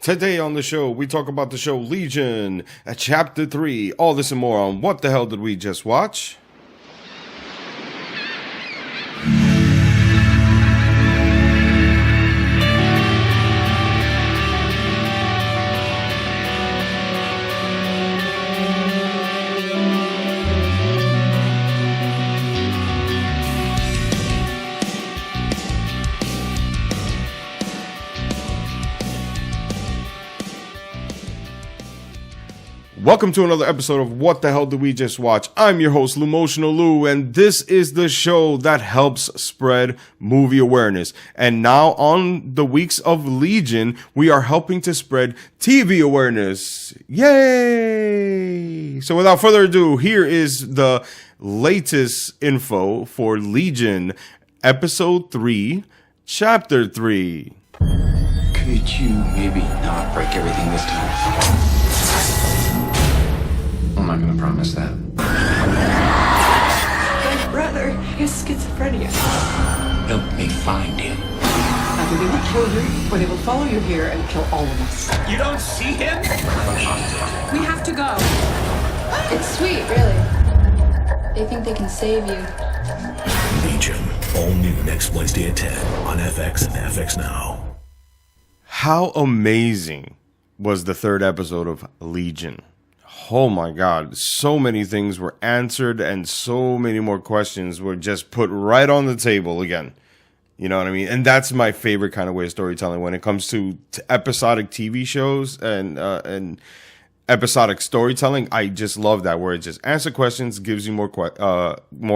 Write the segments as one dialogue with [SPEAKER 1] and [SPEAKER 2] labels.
[SPEAKER 1] Today on the show, we talk about the show Legion, Chapter 3. All this and more on What the Hell Did We Just Watch? Welcome to another episode of What the Hell Did We Just Watch? I'm your host, Lumotional Lou, and this is the show that helps spread movie awareness. And now on the weeks of Legion, we are helping to spread TV awareness. Yay! So without further ado, here is the latest info for Legion, Episode 3, Chapter 3.
[SPEAKER 2] Could you maybe not break everything this time? I'm not gonna promise that.
[SPEAKER 3] My brother has schizophrenia.
[SPEAKER 2] Help me find him.
[SPEAKER 3] Either they will kill you, or they will follow you here and kill all of us.
[SPEAKER 2] You don't see him?
[SPEAKER 3] We have to go.
[SPEAKER 4] It's sweet, really. They think they can save you.
[SPEAKER 5] Legion, all new next Wednesday at 10 on FX and FX Now.
[SPEAKER 1] How amazing was the third episode of Legion? Oh my God, so many things were answered and so many more questions were just put right on the table again. You know what I mean? And that's my favorite kind of way of storytelling when it comes to episodic TV shows and episodic storytelling. I just love that, where it just answers questions, gives you more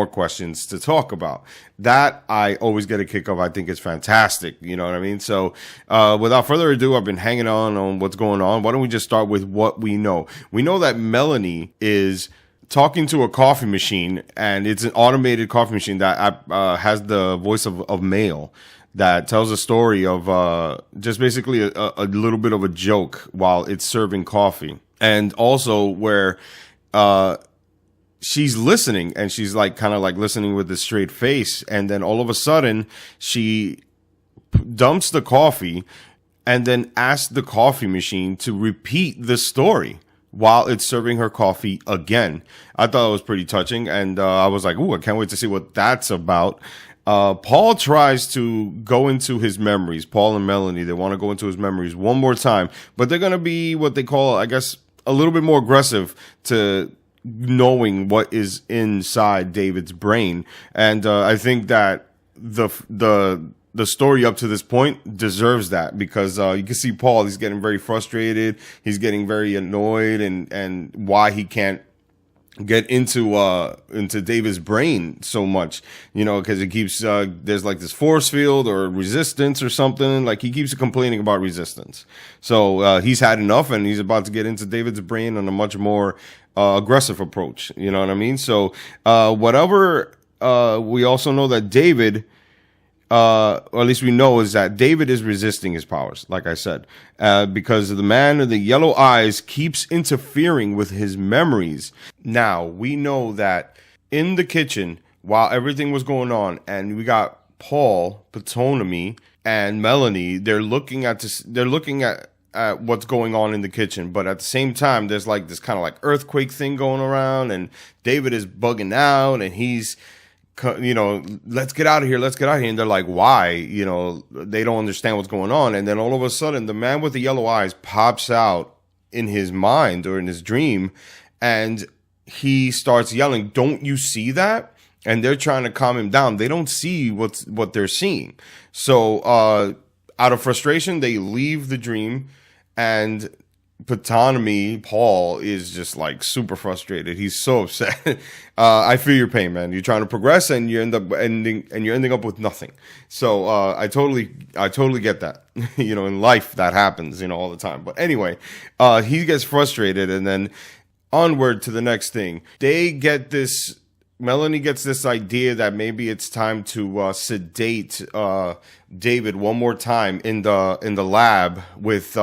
[SPEAKER 1] questions to talk about. That I always get a kick of. I think it's fantastic. You know what I mean? So without further ado, I've been hanging on what's going on. Why don't we just start with what we know? We know that Melanie is talking to a coffee machine, and it's an automated coffee machine that has the voice of male, that tells a story of just basically a little bit of a joke while it's serving coffee. And also where she's listening, and she's like kind of like listening with a straight face. And then all of a sudden she dumps the coffee and then asks the coffee machine to repeat the story while it's serving her coffee again. I thought it was pretty touching. And I was like, ooh, I can't wait to see what that's about. Paul tries to go into his memories. Paul and Melanie, they want to go into his memories one more time, but they're going to be what they call, I guess, a little bit more aggressive to knowing what is inside David's brain. And I think that the story up to this point deserves that, because you can see Paul, he's getting very frustrated, he's getting very annoyed, and why he can't get into David's brain so much, you know, because it keeps there's like this force field or resistance or something. Like, he keeps complaining about resistance. So he's had enough, and he's about to get into David's brain on a much more aggressive approach. You know what I mean? So whatever, we also know that David, or at least we know, is that David is resisting his powers, like I said, because the man with the yellow eyes keeps interfering with his memories. Now, we know that in the kitchen, while everything was going on, and we got Paul, Ptolemy, and Melanie, they're looking at what's going on in the kitchen, but at the same time, there's like this kind of like earthquake thing going around, and David is bugging out, and he's, you know, let's get out of here. And they're like, why? You know, they don't understand what's going on. And then all of a sudden, the man with the yellow eyes pops out in his mind or in his dream, and he starts yelling, "Don't you see that?" And they're trying to calm him down. They don't see what they're seeing. So out of frustration, they leave the dream, and Ptolemy, Paul, is just like super frustrated. He's so upset. I feel your pain, man. You're trying to progress, and you're ending up with nothing. So I totally get that. You know, in life that happens, you know, all the time. But anyway, he gets frustrated, and then onward to the next thing. Melanie gets this idea that maybe it's time to sedate David one more time in the lab with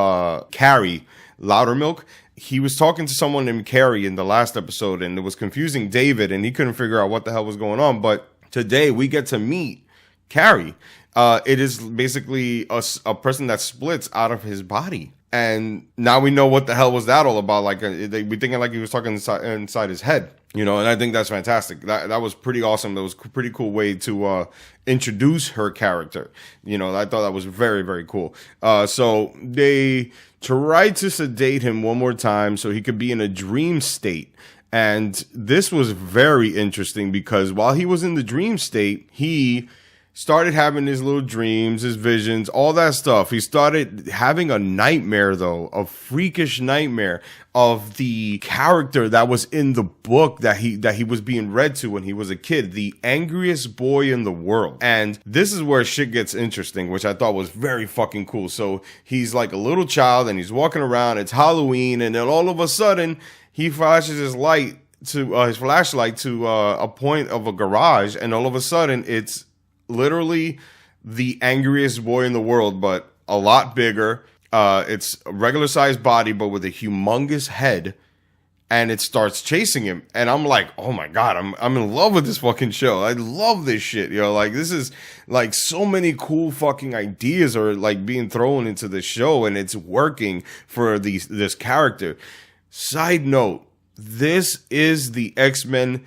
[SPEAKER 1] Carrie Loudermilk. He was talking to someone named Carrie in the last episode, and it was confusing David, and he couldn't figure out what the hell was going on. But today we get to meet Carrie. It is basically a person that splits out of his body. And now we know what the hell was that all about. Like, we thinking like he was talking inside his head, you know, and I think that's fantastic. That was pretty awesome. That was a pretty cool way to introduce her character. You know, I thought that was very, very cool. So they tried to sedate him one more time so he could be in a dream state. And this was very interesting because while he was in the dream state, he started having his little dreams, his visions, all that stuff. He started having a nightmare, though, a freakish nightmare of the character that was in the book that he was being read to when he was a kid, the angriest boy in the world. And this is where shit gets interesting, which I thought was very fucking cool. So he's like a little child and he's walking around. It's Halloween, and then all of a sudden he flashes his flashlight to a point of a garage, and all of a sudden it's literally the angriest boy in the world, but a lot bigger. It's a regular sized body, but with a humongous head, and it starts chasing him. And I'm like, oh my God, I'm in love with this fucking show. I love this shit. You know, like, this is like so many cool fucking ideas are like being thrown into the show, and it's working for this character. Side note, this is the X-Men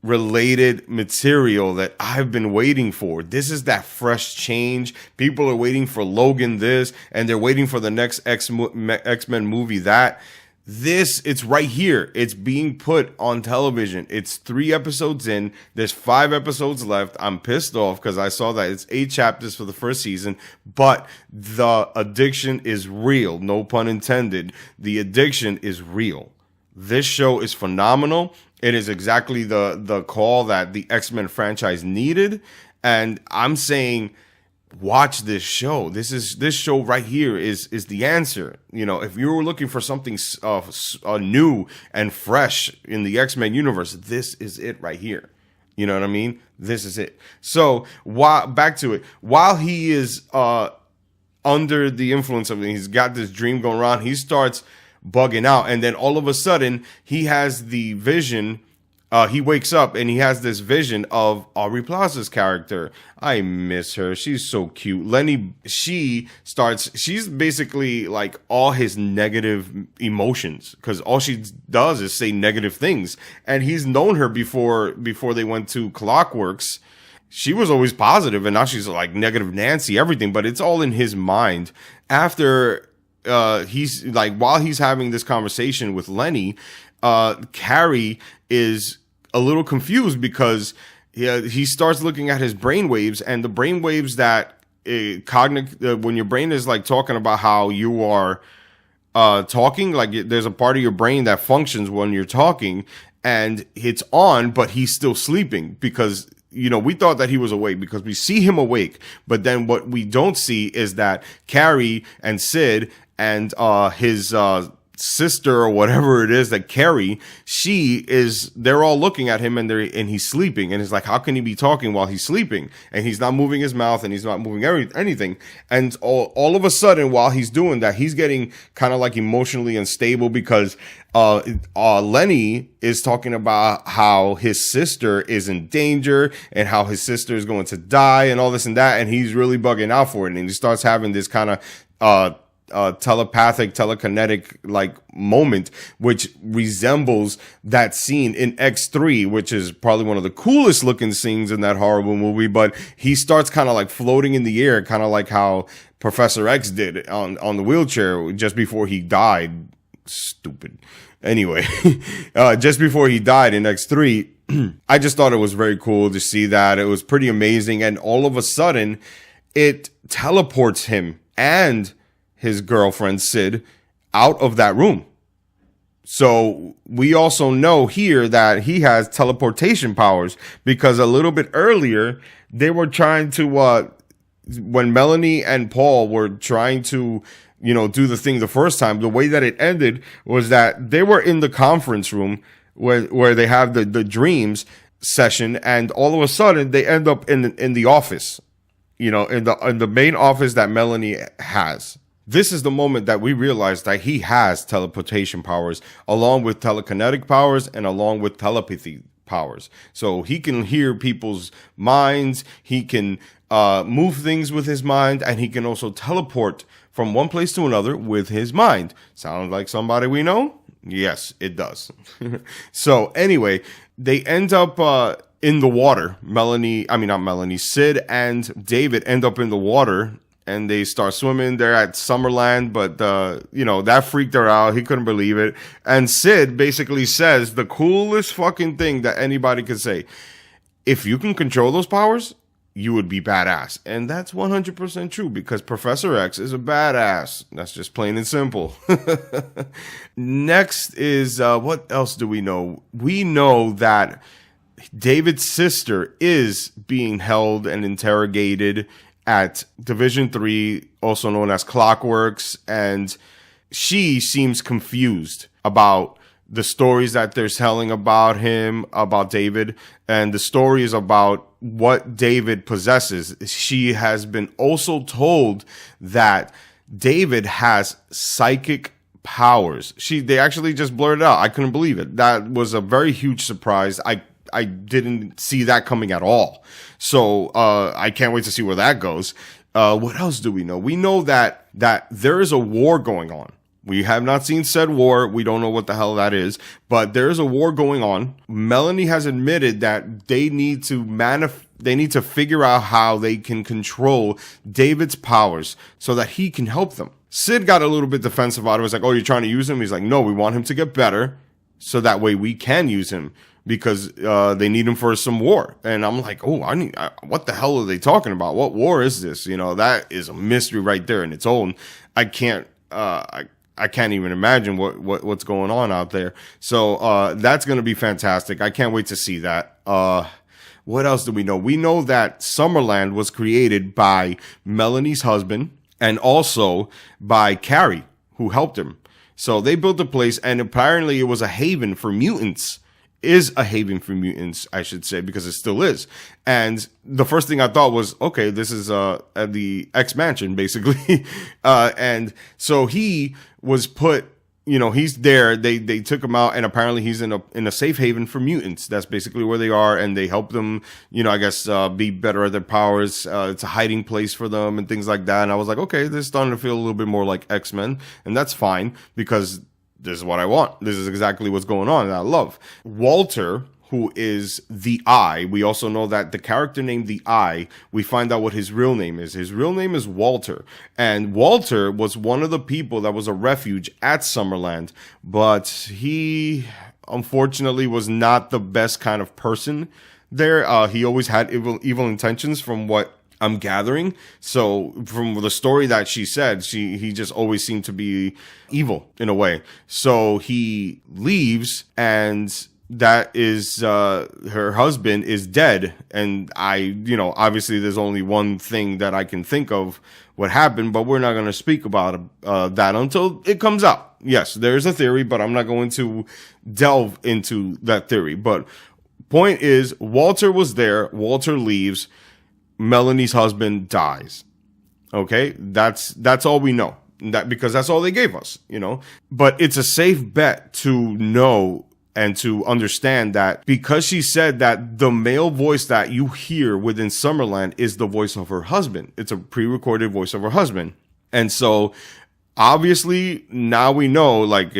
[SPEAKER 1] related material that I've been waiting for. This is that fresh change. People are waiting for Logan this, and they're waiting for the next X-Men movie that. It's right here. It's being put on television. It's 3 episodes in. There's 5 episodes left. I'm pissed off because I saw that it's 8 chapters for the first season, but the addiction is real. No pun intended. The addiction is real. This show is phenomenal. It is exactly the call that the X-Men franchise needed. And I'm saying, watch this show. This show right here is the answer. You know, if you were looking for something new and fresh in the X-Men universe, this is it right here. You know what I mean? This is it. So back to it. While he is under the influence of it, he's got this dream going around. He starts bugging out, and then all of a sudden he has the vision. He wakes up and he has this vision of Aubrey Plaza's character. I miss her. She's so cute. Lenny, she's basically like all his negative emotions, because all she does is say negative things. And he's known her before they went to Clockworks. She was always positive, and now she's like negative Nancy, everything, but it's all in his mind. After he's like, while he's having this conversation with Lenny, Carrie is a little confused because he starts looking at his brainwaves, and the brainwaves that when your brain is like talking about how you are talking, like there's a part of your brain that functions when you're talking, and it's on, but he's still sleeping because, you know, we thought that he was awake because we see him awake, but then what we don't see is that Carrie and Sid and his sister or whatever it is that Carrie, they're all looking at him, and he's sleeping, and it's like, how can he be talking while he's sleeping? And he's not moving his mouth, and he's not moving anything. And all of a sudden, while he's doing that, he's getting kind of like emotionally unstable because Lenny is talking about how his sister is in danger and how his sister is going to die and all this and that, and he's really bugging out for it, and he starts having this kind of telepathic, telekinetic like moment, which resembles that scene in X3, which is probably one of the coolest looking scenes in that horrible movie. But he starts kind of like floating in the air, kind of like how Professor X did on the wheelchair just before he died. Stupid. Anyway, just before he died in X3, I just thought it was very cool to see that. It was pretty amazing. And all of a sudden it teleports him and his girlfriend Sid out of that room. So we also know here that he has teleportation powers, because a little bit earlier they were trying to when Melanie and Paul were trying to, you know, do the thing the first time, the way that it ended was that they were in the conference room where they have the dreams session, and all of a sudden they end up in the office, you know, in the main office that Melanie has. This is the moment that we realize that he has teleportation powers, along with telekinetic powers and along with telepathy powers. So he can hear people's minds, he can move things with his mind, and he can also teleport from one place to another with his mind. Sound like somebody we know? Yes, it does. So anyway, they end up in the water. Sid and David end up in the water and they start swimming. They're at Summerland, but that freaked her out. He couldn't believe it. And Sid basically says the coolest fucking thing that anybody could say. If you can control those powers, you would be badass. And that's 100% true because Professor X is a badass. That's just plain and simple. Next is, what else do we know? We know that David's sister is being held and interrogated at Division 3, also known as Clockworks, and she seems confused about the stories that they're telling about him, about David, and the story is about what David possesses. She has been also told that David has psychic powers. They actually just blurted it out. I couldn't believe it. That was a very huge surprise. I didn't see that coming at all. So I can't wait to see where that goes. What else do we know? We know that there is a war going on. We have not seen said war. We don't know what the hell that is, but there is a war going on. Melanie has admitted that they need to figure out how they can control David's powers so that he can help them. Sid got a little bit defensive about it. It was like, oh, you're trying to use him? He's like, no, we want him to get better so that way we can use him because they need him for some war. And I'm like, oh, what the hell are they talking about? What war is this? That is a mystery right there in its own. I can't even imagine what's going on out there. So that's going to be fantastic. I can't wait to see that. What else do we know? We know that Summerland was created by Melanie's husband and also by Carrie, who helped him. So they built a place, and apparently it was a haven for mutants. Is a haven for mutants, I should say, because it still is. And the first thing I thought was, okay, this is at the X Mansion, basically. And so he was put, he's there. They took him out, and apparently he's in a safe haven for mutants. That's basically where they are, and they help them, I guess, be better at their powers. It's a hiding place for them and things like that. And I was like, okay, this is starting to feel a little bit more like X-Men, and that's fine because this is what I want. This is exactly what's going on, and I love. Walter, who is the Eye, we also know that the character named the Eye, we find out what his real name is. His real name is Walter. And Walter was one of the people that was a refuge at Summerland, but he unfortunately was not the best kind of person there. He always had evil intentions from what I'm gathering. So from the story that she said, he just always seemed to be evil in a way. So he leaves, and that is her husband is dead. And obviously there's only one thing that I can think of what happened, but we're not going to speak about that until it comes out. Yes, there's a theory, but I'm not going to delve into that theory. But point is, Walter was there. Walter leaves. Melanie's husband dies. Okay, that's all we know. Because that's all they gave us, But it's a safe bet to know and to understand that because she said that the male voice that you hear within Summerland is the voice of her husband. It's a pre-recorded voice of her husband. And so obviously now we know, like,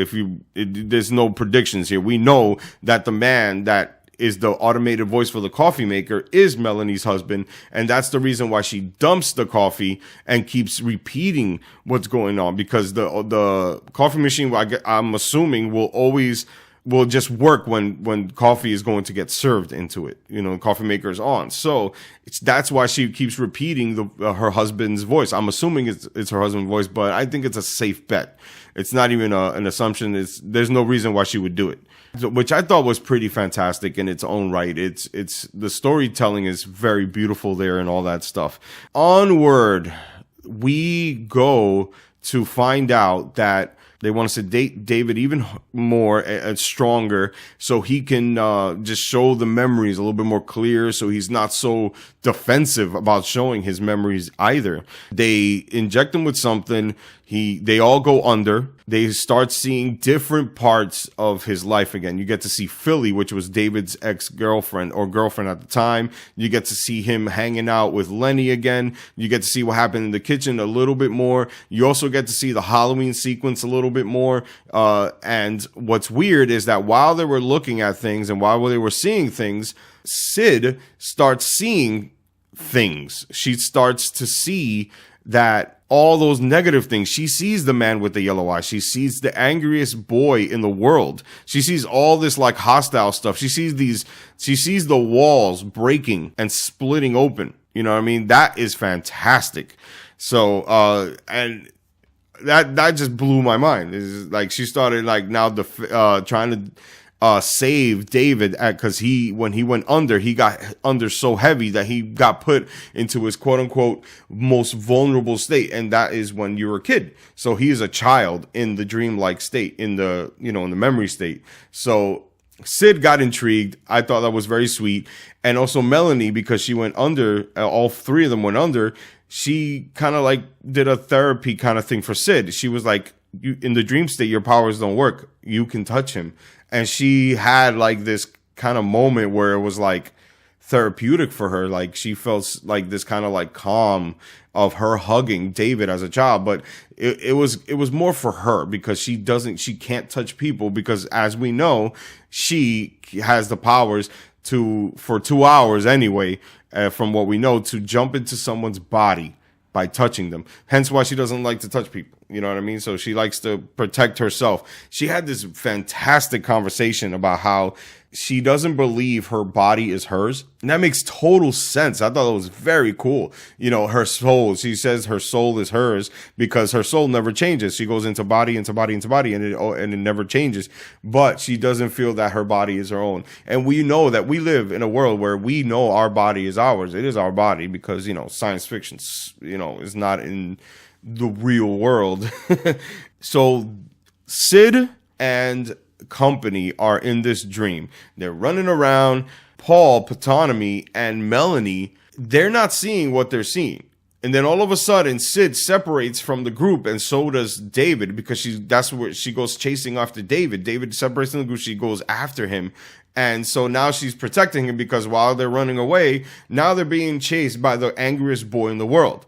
[SPEAKER 1] there's no predictions here. We know that the man that is the automated voice for the coffee maker is Melanie's husband. And that's the reason why she dumps the coffee and keeps repeating what's going on, because the coffee machine, I'm assuming, will just work when coffee is going to get served into it. Coffee maker is on. So that's why she keeps repeating her husband's voice. I'm assuming it's her husband's voice, but I think it's a safe bet. It's not even an assumption. There's no reason why she would do it. Which I thought was pretty fantastic in its own right. It's the storytelling is very beautiful there and all that stuff. Onward, we go to find out that they want to sedate David even more and stronger so he can just show the memories a little bit more clear, so he's not so defensive about showing his memories either. They inject him with something. They all go under. they start seeing different parts of his life again. You get to see Philly, which was David's ex-girlfriend or girlfriend at the time. You get to see him hanging out with Lenny again. You get to see what happened in the kitchen a little bit more. You also get to see the Halloween sequence a little bit more. And what's weird is that while they were looking at things and while they were seeing things, Sid starts seeing things. She starts to see that all those negative things. She sees the man with the yellow eyes. She sees the angriest boy in the world. She sees all this like hostile stuff. She sees the walls breaking and splitting open. You know what I mean? That is fantastic. So, and that just blew my mind. It's like she started like now trying to save David because when he went under, he got under so heavy that he got put into his quote unquote most vulnerable state. And that is when you're a kid. So he is a child in the dreamlike state, in the memory state. So Sid got intrigued. I thought that was very sweet. And also Melanie, because she went under, all three of them went under. She kind of like did a therapy kind of thing for Sid. She was like, in the dream state, your powers don't work. You can touch him. And she had like this kind of moment where it was like therapeutic for her. Like she felt like this kind of like calm of her hugging David as a child. But it was more for her because she can't touch people because, as we know, she has the powers for 2 hours anyway, from what we know, to jump into someone's body by touching them. Hence why she doesn't like to touch people. You know what I mean? So she likes to protect herself. She had this fantastic conversation about how she doesn't believe her body is hers. And that makes total sense. I thought it was very cool. You know, her soul, she says her soul is hers because her soul never changes. She goes into body, into body, into body, and it never changes. But she doesn't feel that her body is her own. And we know that we live in a world where we know our body is ours. It is our body because, science fiction, is not in the real world. So Sid and company are in this dream. They're running around. Paul, Ptonomy, and Melanie, they're not seeing what they're seeing. And then all of a sudden, Sid separates from the group, and so does David, because that's where she goes chasing after David. David separates from the group. She goes after him. And so now she's protecting him because while they're running away, now they're being chased by the angriest boy in the world.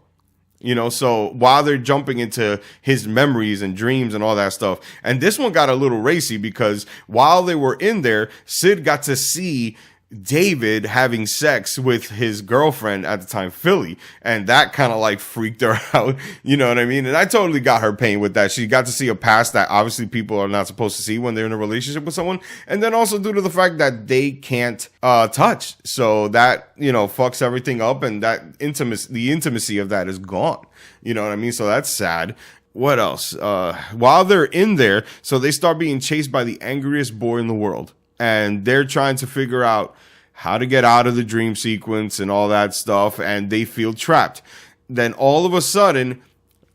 [SPEAKER 1] So while they're jumping into his memories and dreams and all that stuff. And this one got a little racy because while they were in there, Sid got to see David having sex with his girlfriend at the time, Philly. And that kind of like freaked her out. You know what I mean? And I totally got her pain with that. She got to see a past that obviously people are not supposed to see when they're in a relationship with someone. And then also due to the fact that they can't touch. So that, fucks everything up. And that the intimacy of that is gone. You know what I mean? So that's sad. What else? While they're in there, so they start being chased by the angriest boy in the world. And they're trying to figure out how to get out of the dream sequence and all that stuff. And they feel trapped. Then all of a sudden,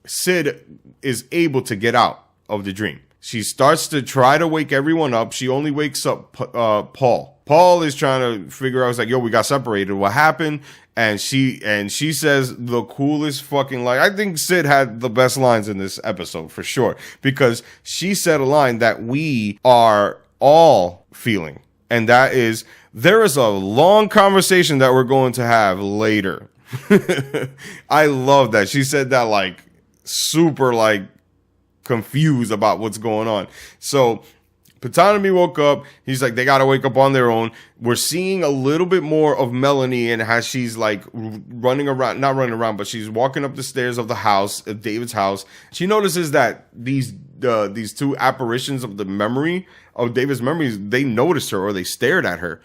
[SPEAKER 1] Sid is able to get out of the dream. She starts to try to wake everyone up. She only wakes up Paul. Paul is trying to figure out, it's like, yo, we got separated. What happened? And she says the coolest fucking line. I think Sid had the best lines in this episode for sure. Because she said a line that we are all feeling. And that is, there is a long conversation that we're going to have later. I love that. She said that like super like confused about what's going on. So Ptonomy woke up. He's like, they got to wake up on their own. We're seeing a little bit more of Melanie and how she's like running around, not running around, but she's walking up the stairs of the house, of David's house. She notices that these two apparitions of the memory of David's memories, they noticed her or they stared at her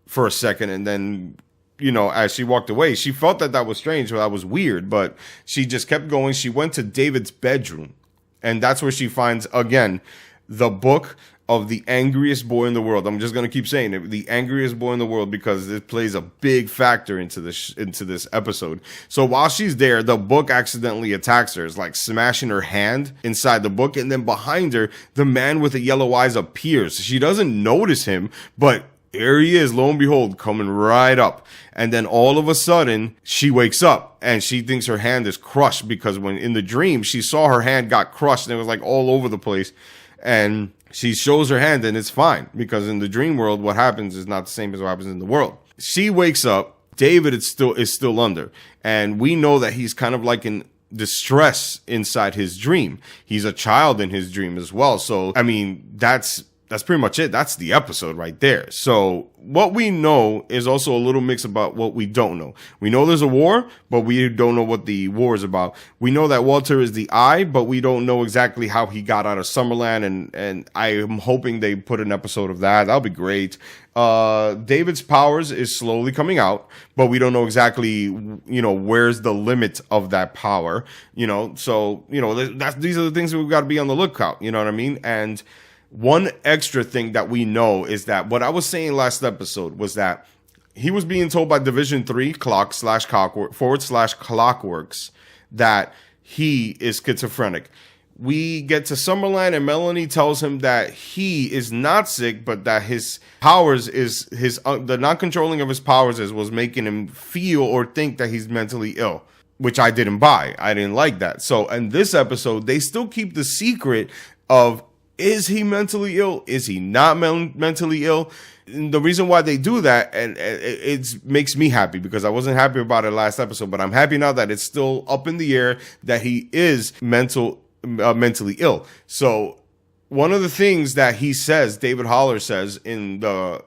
[SPEAKER 1] for a second. And then, as she walked away, she felt that was strange or that was weird, but she just kept going. She went to David's bedroom, and that's where she finds, again, the book of the angriest boy in the world. I'm just going to keep saying it, the angriest boy in the world, because it plays a big factor into this episode. So while she's there, the book accidentally attacks her. It's like smashing her hand inside the book. And then behind her, the man with the yellow eyes appears. She doesn't notice him, but here he is, lo and behold, coming right up. And then all of a sudden, she wakes up and she thinks her hand is crushed, because when in the dream, she saw her hand got crushed and it was like all over the place. And she shows her hand and it's fine, because in the dream world, what happens is not the same as what happens in the world. She wakes up. David is still under. And we know that he's kind of like in distress inside his dream. He's a child in his dream as well. So, I mean, that's pretty much it. That's the episode right there. So what we know is also a little mix about what we don't know. We know there's a war, but we don't know what the war is about. We know that Walter is the Eye, but we don't know exactly how he got out of Summerland. And I am hoping they put an episode of that. That'll be great. David's powers is slowly coming out, but we don't know exactly, where's the limit of that power, so, these are the things that we've got to be on the lookout. You know what I mean? And one extra thing that we know is that what I was saying last episode was that he was being told by Division 3 /Clockworks that he is schizophrenic. We get to Summerland and Melanie tells him that he is not sick, but that his powers is the not controlling of his powers was making him feel or think that he's mentally ill, which I didn't buy. I didn't like that. So in this episode, they still keep the secret of, is he mentally ill? Is he not mentally ill? And the reason why they do that, and it makes me happy, because I wasn't happy about it last episode, but I'm happy now that it's still up in the air that he is mentally ill. So one of the things that he says, David Haller says in the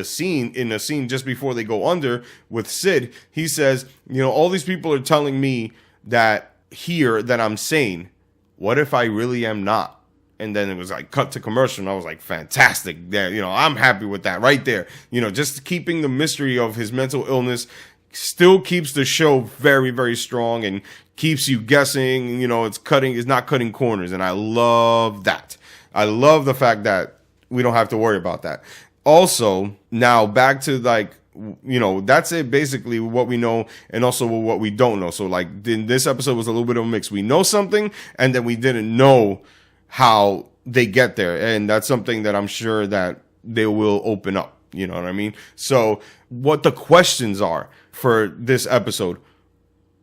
[SPEAKER 1] scene just before they go under with Sid, he says, all these people are telling me that I'm sane. What if I really am not? And then it was like cut to commercial, and I was like, fantastic. Yeah, I'm happy with that right there. Just keeping the mystery of his mental illness still keeps the show very, very strong and keeps you guessing. It's not cutting corners, and I love that. I love the fact that we don't have to worry about that. Also, now back to that's it, basically what we know and also what we don't know. So this episode was a little bit of a mix. We know something, and then we didn't know how they get there, and that's something that I'm sure that they will open up. You know what I mean? So what the questions are for this episode: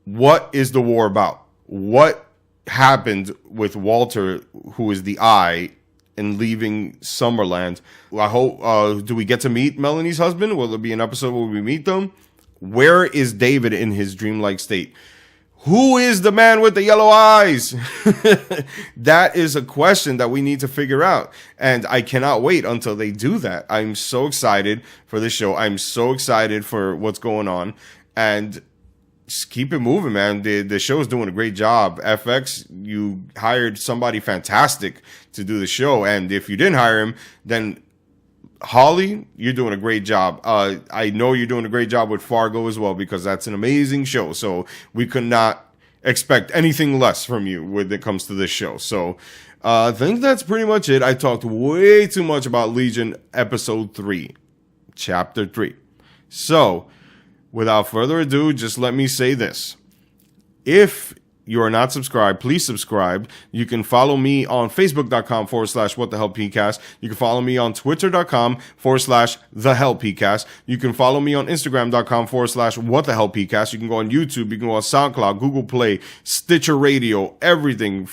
[SPEAKER 1] what is the war about? What happened with Walter, who is the Eye, and leaving Summerland? I hope, do we get to meet Melanie's husband? Will there be an episode where we meet them? Where is David in his dreamlike state? Who is the man with the yellow eyes? That is a question that we need to figure out. And I cannot wait until they do that. I'm so excited for this show. I'm so excited for what's going on. And just keep it moving, man. The show is doing a great job. FX, you hired somebody fantastic to do the show. And if you didn't hire him, then Holly, you're doing a great job. I know you're doing a great job with Fargo as well, because that's an amazing show. So we could not expect anything less from you when it comes to this show. So I think that's pretty much it. I talked way too much about Legion episode 3, chapter 3. So without further ado, just let me say this. If you are not subscribed, please subscribe. You can follow me on Facebook.com/Whatthehellpcast. You can follow me on Twitter.com/TheHellPcast. You can follow me on Instagram.com/Whatthehellpcast. You can go on YouTube. You can go on SoundCloud, Google Play, Stitcher Radio, everything.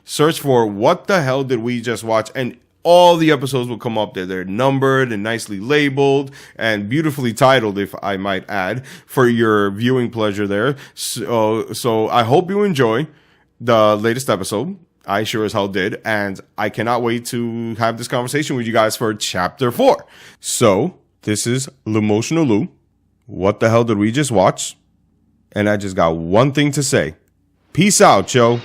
[SPEAKER 1] Search for What the Hell Did We Just Watch? And all the episodes will come up there. They're numbered and nicely labeled and beautifully titled, if I might add, for your viewing pleasure there. So I hope you enjoy the latest episode. I sure as hell did. And I cannot wait to have this conversation with you guys for chapter 4. So this is L'Emotional Lou. What the hell did we just watch? And I just got one thing to say. Peace out, yo.